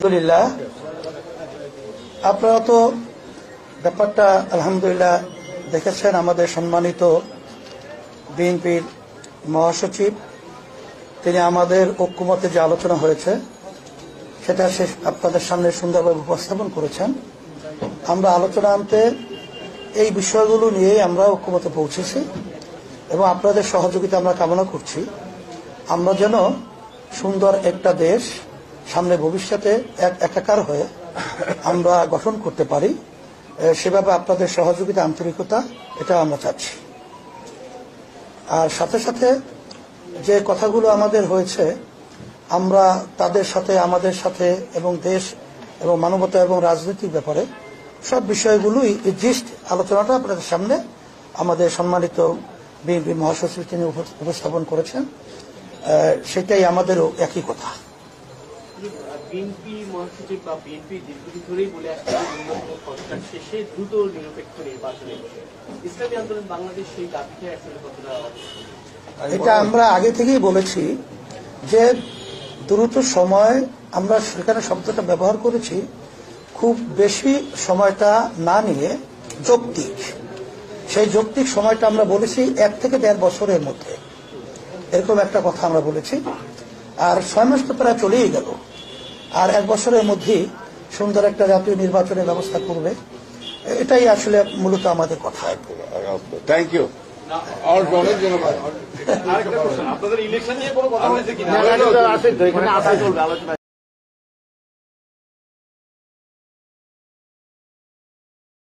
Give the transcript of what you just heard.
আলহামদুলিল্লাহ, আপনারা তো ব্যাপারটা আলহামদুলিল্লাহ দেখেছেন। আমাদের সম্মানিত বিএনপির মহাসচিব তিনি আমাদের ঐক্যমতে যে আলোচনা হয়েছে সেটা আপনাদের সামনে সুন্দরভাবে উপস্থাপন করেছেন। আমরা আলোচনা আনতে এই বিষয়গুলো নিয়েই আমরা ঐক্যমতে পৌঁছেছি এবং আপনাদের সহযোগিতা আমরা কামনা করছি। আমরা যেন সুন্দর একটা দেশ সামনে ভবিষ্যতে একাকার হয়ে আমরা গঠন করতে পারি, সেভাবে আপনাদের সহযোগিতা আন্তরিকতা এটা আমরা চাচ্ছি। আর সাথে সাথে যে কথাগুলো আমাদের হয়েছে আমরা তাদের সাথে আমাদের সাথে এবং দেশ এবং মানবতা এবং রাজনৈতিক ব্যাপারে সব বিষয়গুলোই জিস্ট আলোচনাটা আপনাদের সামনে আমাদের সম্মানিত বিএনপি মহাসচিব তিনি উপস্থাপন করেছেন। সেটাই আমাদেরও একই কথা। বিএনপি মহাসচিব বা বিএনপি দীর্ঘদিন ধরেই বলে আসছে সরকার শেষে দ্রুত নিরপেক্ষ নির্বাচনে ইসলামী আন্দোলন বাংলাদেশ সেই দাবিটা আসলে কতটা? এটা আমরা আগে থেকেই বলেছি যে দ্রুত সময়, আমরা সেখানে শব্দটা ব্যবহার করেছি, খুব বেশি সময়টা না নিয়ে যৌক্তিক, সেই যৌক্তিক সময়টা আমরা বলেছি 1 থেকে 1.5 বছরের মধ্যে, এরকম একটা কথা আমরা বলেছি। আর 6 মাস তো প্রায় চলেই গেল, আর 1 বছরের মধ্যেই সুন্দর একটা জাতীয় নির্বাচনের ব্যবস্থা করবে, এটাই আসলে মূলত আমাদের কথা। Thank you. আপনাদের ইলেকশন নিয়ে কোনো কথা হয়েছে কিনা?